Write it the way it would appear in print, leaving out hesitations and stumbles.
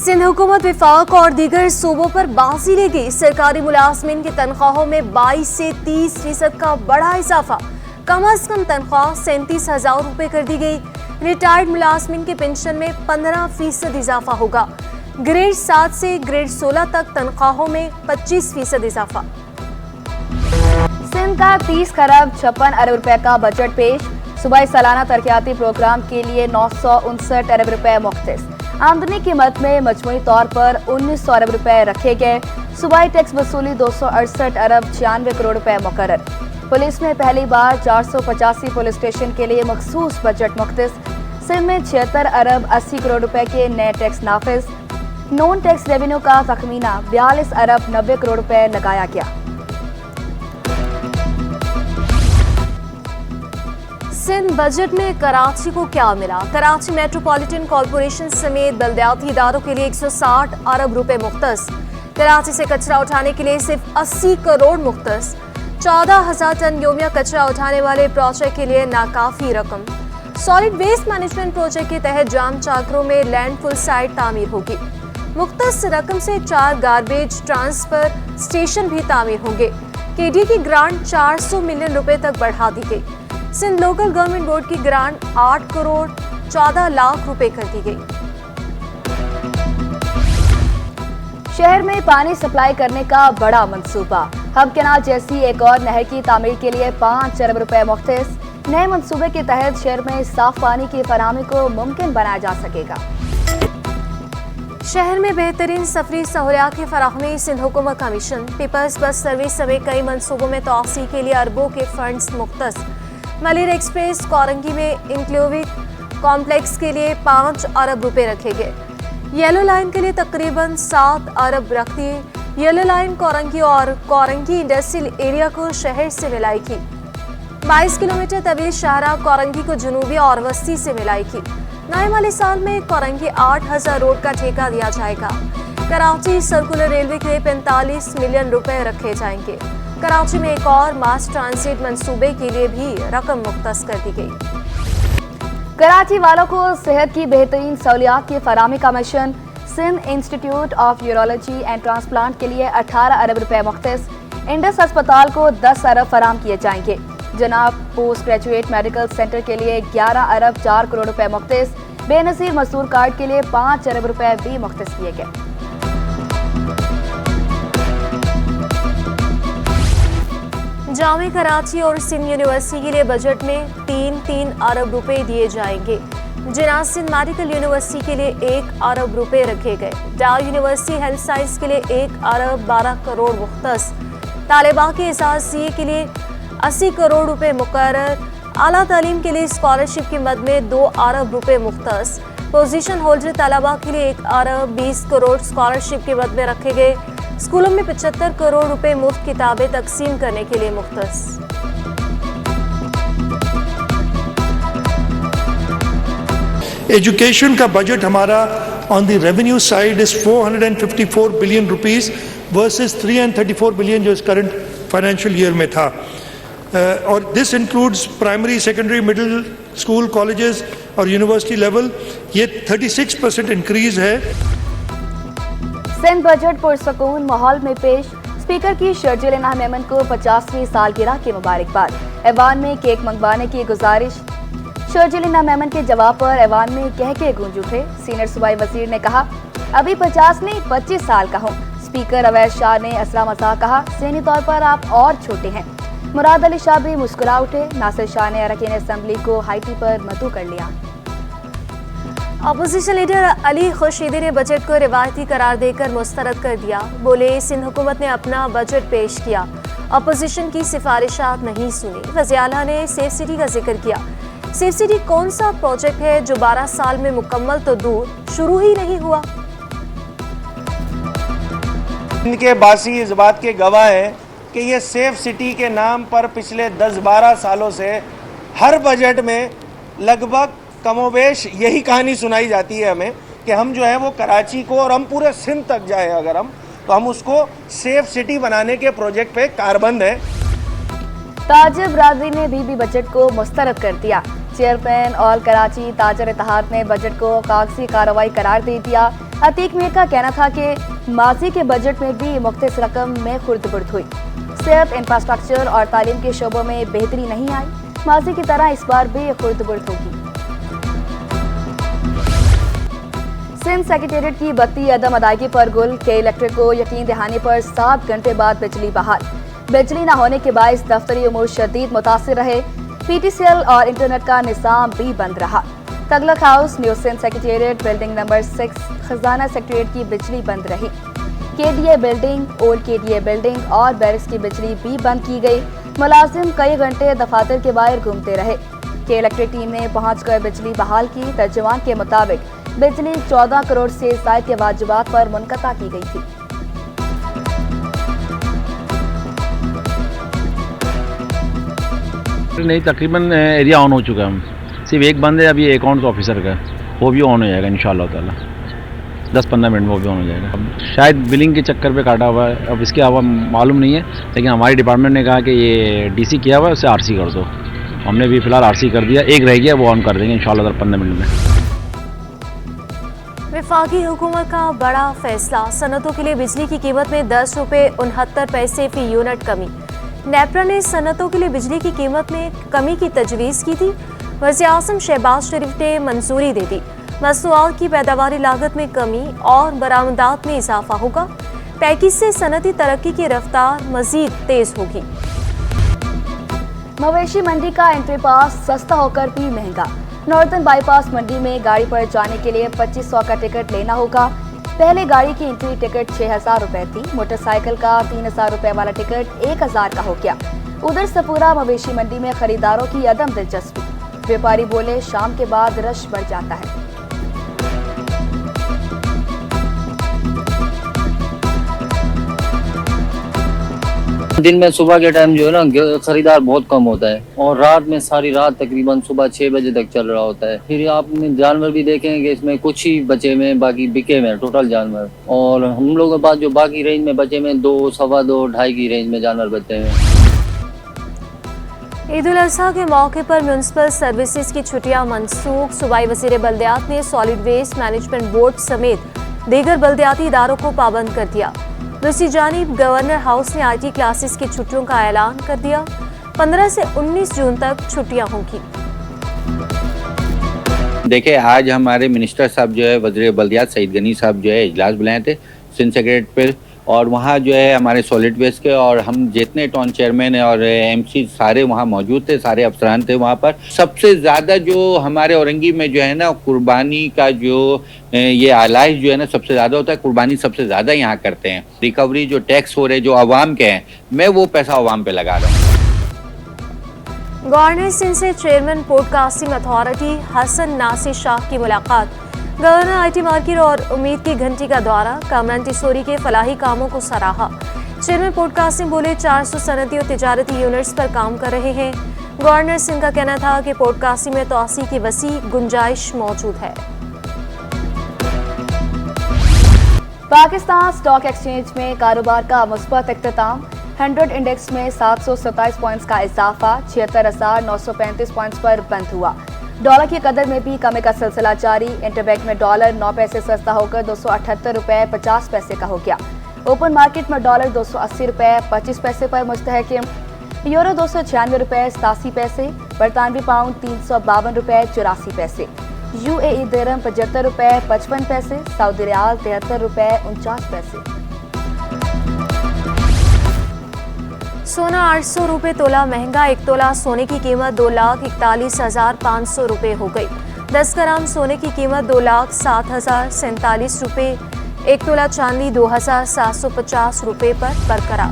सिंध हुकूमत विफाक और दीगर सूबों पर बाजी ले गई। सरकारी मुलाजमीन की तनख्वाहों में 22 से 30% का बड़ा इजाफा। कम अज कम तनख्वाह 37,000 रुपए कर दी गई। रिटायर्ड मुलाजमीन की पेंशन में 15% इजाफा होगा। ग्रेड 7 से ग्रेड 16 तक तनख्वाहों में 25% इजाफा। सिंध का 30 खरब 56 अरब रुपए का बजट पेश। सूबाई सालाना तरक्याती प्रोग्राम के लिए 959 अरब रुपए मुख्तस। आमदनी की मद में मजमूई तौर पर 1900 अरब रुपए रखे गए। सूबाई टैक्स वसूली 268 अरब 96 करोड़ रुपए मुकर्रर। पुलिस में पहली बार 485 पुलिस स्टेशन के लिए मखसूस बजट मुख्तस। सिंध में 76 अरब 80 करोड़ रुपए के नए टैक्स नाफिज। नॉन टैक्स रेवेन्यू का तखमीना 42 अरब 90 करोड़ रुपए लगाया गया। सिंध बजट में कराची को क्या मिला? कराची मेट्रोपॉलिटन कॉरपोरेशन समेत बल्दियाती इदारों के लिए 160 अरब रुपए मुख्तस। कराची से कचरा उठाने के लिए सिर्फ 80 करोड़ मुख्तस। 14,000 टन योमिया कचरा उठाने वाले प्रोजेक्ट के लिए नाकाफी रकम। सॉलिड वेस्ट मैनेजमेंट प्रोजेक्ट के तहत जाम चाकरों में लैंडफुल साइट तामीर होगी। मुख्तस रकम से 4 गार्बेज ट्रांसफर स्टेशन भी तामीर होंगे। केडी की ग्रांट 400 मिलियन रुपए तक बढ़ा दी गई। सिंध लोकल गवर्नमेंट बोर्ड की ग्रांट 8 करोड़ 14 लाख रुपए कर दी गई। शहर में पानी सप्लाई करने का बड़ा मंसूबा। हब कैनाल जैसी एक और नहर की तामीर के लिए 5 अरब रुपए मुख्तस। नए मंसूबे के तहत शहर में साफ पानी की फराहमी को मुमकिन बनाया जा सकेगा। शहर में बेहतरीन सफरी सहूलियात की फराहमी। सिंध हुकूमत का मिशन। पीपल्स बस सर्विस समेत कई मंसूबों में तोसी के लिए अरबों के फंड्स मुख्तस। मलिर एक्सप्रेस कोरंगी में इंक्लूविक कॉम्प्लेक्स के लिए 5 अरब रुपए रखे गए। येलो लाइन के लिए तकरीबन 7 अरब रखती। येलो लाइन कोरंगी और कोरंगी इंडस्ट्रियल एरिया को शहर से मिलाएगी। 22 किलोमीटर तवील शाहरा कोरंगी को जुनूबी और वस्ती से मिलाएगी। नए माली साल में कोरंगी 8,000 रोड का ठेका दिया जाएगा। कराची सर्कुलर रेलवे के लिए 45 मिलियन रुपए रखे जाएंगे। कराची में एक और मास ट्रांजिट मंसूबे के लिए भी रकम मुख्तस कर दी गई। कराची वालों को सेहत की बेहतरीन सहूलियात की फराहमी का मिशन। Sindh institute of urology and transplant के लिए 18 अरब रुपए मुख्तस। इंडस अस्पताल को 10 अरब फराम किए जाएंगे। जनाब पोस्ट ग्रेजुएट मेडिकल सेंटर के लिए 11 अरब 4 करोड़ रुपए मुख्तस। बेनजीर मजदूर कार्ड के लिए 5 अरब रुपए भी मुख्तस किए गए। जामे कराची और सिंध यूनिवर्सिटी के लिए बजट में 3-3 अरब रुपए दिए जाएंगे। जिना सिंध मेडिकल यूनिवर्सिटी के लिए 1 अरब रुपए रखे गए। डा यूनिवर्सिटी हेल्थ साइंस के लिए 1 अरब 12 करोड़ मुख्तस। तालिबा के एजाज सीए के लिए 80 करोड़ रुपए मुकर्रर। आला तालीम के लिए स्कॉलरशिप की मद में 2 अरब रुपए मुख्तस। पोजीशन होल्डर तलबा के लिए 1 अरब 20 करोड़ स्कॉलरशिप की मद में रखे गए। स्कूलों में 75 करोड़ रुपए मुफ्त किताबें तकसीम करने के लिए मुख्तस। एजुकेशन का बजट हमारा on the revenue side is 454 billion rupees versus 334 billion जो इस करंट फाइनेंशियल ईयर में था। और this includes primary, secondary, middle school, colleges और यूनिवर्सिटी लेवल। ये 36% इंक्रीज है। सिंध बजट पुरसकून माहौल में पेश। स्पीकर की शर्जील मेमन को 50वीं सालगिरह की मुबारकबाद। ऐवान में केक मंगवाने की गुजारिश। शर्जील मेमन के जवाब पर ऐवान में कह के गूंज उठे। सीनियर सूबाई वजीर ने कहा, अभी 50 नहीं 25 साल का हूँ। स्पीकर अवैध शाह ने असला मजाक कहा, सेनी तौर पर आप और छोटे हैं। मुराद अली शाह भी मुस्कुरा उठे। नासिर शाह ने अरकान असेंबली को हाईटी पर मदऊ कर लिया। अपोजिशन लीडर अली खुर्शीदी ने बजट को रिवायती करार देकर मुस्तरद कर दिया। बोले, सिंध हुकूमत ने अपना बजट पेश किया, अपोजिशन की सिफारिशात नहीं सुनी। वज़ीर आला ने सेफ सिटी का जिक्र किया। सेफ सिटी कौन सा प्रोजेक्ट है जो 12 साल में मुकम्मल तो दूर, शुरू ही नहीं हुआ। इनके बासी इस बात के गवाह हैं कि ये सेफ सिटी के नाम पर पिछले 10-12 सालों से हर बजट में लगभग कमोबेश यही कहानी सुनाई जाती है हमें कि हम जो है वो कराची को, और हम पूरे सिंध तक जाए अगर हम, तो हम उसको सेफ सिटी बनाने के प्रोजेक्ट पे कारबंद हैं। ताजिर बरादरी ने भी बजट को मुस्तरद कर दिया। चेयरमैन ऑल कराची ताजर इत्तेहाद ने बजट को कागजी कार्रवाई करार दे दिया। अतीक मीर का कहना था कि माजी के बजट में भी मुख्तलिफ रकम में खुर्द-बुर्द हुई। सेहत, इंफ्रास्ट्रक्चर और तालीम के शोबों में बेहतरी नहीं आई। माजी की तरह इस बार भी खुर्द-बुर्द होगी। सिंध सेक्रेटेरिएट की बत्ती अदम अदायगी पर गुल के इलेक्ट्रिक को यकीन दहाने पर 7 घंटे बाद बिजली बहाल। बिजली न होने के बायस दफ्तरी उमूर शदीद मुतासिर रहे। PTCL और इंटरनेट का निज़ाम भी बंद रहा। Tughlaq house, new Sindh secretariat building number 6, खजाना सेक्रेटेरिएट की बिजली बंद रही। KDA building, old KDA building और बैरिक्स की बिजली भी बंद की गई। मुलाजिम कई घंटे दफातर के बाहर घूमते रहे। के इलेक्ट्रिक टीम ने पहुंचकर बिजली बहाल की। तर्जुमान के मुताबिक बिजली 14 करोड़ से ज़ायद के वाजिबात पर मुनक़ता की गई थी। नहीं, तकरीबन एरिया ऑन हो चुका है। सिर्फ एक बंद है अभी अकाउंट्स ऑफिसर का, वो भी ऑन हो जाएगा इंशाल्लाह ताला। 10-15 मिनट में वो भी ऑन हो जाएगा। अब शायद बिलिंग के चक्कर पे काटा हुआ है, अब इसके अलावा मालूम नहीं है, लेकिन हमारी डिपार्टमेंट ने कहा कि ये DC किया हुआ है, उसे RC कर दो। हमने भी फिलहाल RC कर दिया, एक रह गया, वो ऑन कर देंगे इंशाल्लाह 15 मिनट में। वफाकी हुकूमत का बड़ा फैसला, सनतों के लिए बिजली की कीमत में 10 रुपये 69 पैसे फी यूनिट कमी। नेपरा ने सनतों के लिए बिजली की कीमत में कमी की तजवीज़ की थी। वज़ीर-ए-आज़म शहबाज शरीफ ने मंजूरी दे दी। मसनूआत की पैदावारी लागत में कमी और बरामदात में इजाफा होगा। पैकेज से सनती तरक्की की रफ्तार मजीद तेज होगी। मवेशी मंडी का एंट्री पास सस्ता होकर भी महंगा। नॉर्दर्न बाईपास मंडी में गाड़ी पर जाने के लिए 2500 का टिकट लेना होगा। पहले गाड़ी की एंट्री टिकट 6000 रुपए थी। मोटरसाइकिल का 3000 रुपए वाला टिकट 1000 का हो गया। उधर सपूरा मवेशी मंडी में खरीदारों की अदम दिलचस्पी। व्यापारी बोले शाम के बाद रश बढ़ जाता है। दिन में सुबह के टाइम जो है ना खरीदार बहुत कम होता है, और रात में सारी रात तकरीबन सुबह 6 बजे तक चल रहा होता है। फिर आपने जानवर भी देखेंगे, इसमें कुछ ही बचे हुए, बाकी बिके हुए टोटल जानवर। और हम लोगों के पास जो बाकी रेंज में बचे हुए 2, सवा 2, 2.5 की रेंज में जानवर बचे हुए। ईद उल अज़हा के मौके पर म्यूनसिपल सर्विसेज की छुट्टियां मनसूख। सूबाई वज़ीर बल्दियात ने सॉलिड वेस्ट मैनेजमेंट बोर्ड समेत दीगर बल्दियाती इदारों को पाबंद कर दिया। दूसरी जानिब गवर्नर हाउस ने IT क्लासेस की छुट्टियों का ऐलान कर दिया। 15 से 19 जून तक छुट्टियां होंगी। देखिए, आज हमारे मिनिस्टर साहब जो है, वज़ीर बल्दियात सईद गनी साहब जो है इजलास बुलाए थे सिंध सेक्रेटेरिएट पे, और वहाँ जो है हमारे सॉलिड वेस्ट के और हम जितने टाउन चेयरमैन और MC सारे वहाँ मौजूद थे, सारे अफसरान थे वहाँ पर। सबसे ज़्यादा जो हमारे औरंगी में जो है ना कुर्बानी का जो ये आलाइश जो है ना सबसे ज़्यादा होता है, कुर्बानी सबसे ज़्यादा यहाँ करते हैं। रिकवरी जो टैक्स हो रहे जो आवाम के हैं, मैं वो पैसा आवाम पे लगा रहा हूँ। गवर्नर सिंध से chairman podcasting authority Hasan Nasir Shah की मुलाकात। गवर्नर IT मार्केट और उम्मीद की घंटी का दौरा। कामरान टिसोरी के फलाही कामों को सराहा। चेयरमैन पॉडकास्टिंग बोले 400 सनती और तिजारती यूनिट्स पर काम कर रहे हैं। गवर्नर सिंह का कहना था कि पॉडकास्टिंग में तोसी की वसी गुंजाइश मौजूद है। पाकिस्तान स्टॉक एक्सचेंज में कारोबार का मुस्बत इख्तिताम। 100 इंडेक्स में 727 पॉइंट्स का इजाफा 76,935 पॉइंट्स पर बंद हुआ। डॉलर की कदर में भी कमी का सिलसिला जारी। इंटरबैंक में डॉलर 9 पैसे सस्ता होकर 278 रुपए 50 पैसे का हो गया। ओपन मार्केट में डॉलर 280 रुपए 25 पैसे पर मुस्तहकम। यूरो 296 रुपए 87 पैसे। बरतानवी पाउंड 352 रुपए 84 पैसे। UAE दिरहम 75 रुपए 55 पैसे। सऊदी रियाल 73 रुपए 49 पैसे। सोना 800 रुपये तोला महंगा। 1 तोला सोने की कीमत 2,41,500 रुपये हो गई। 10 ग्राम सोने की कीमत 2,07,047 रुपये। 1 तोला चांदी 2,750 रुपये पर बरकरार।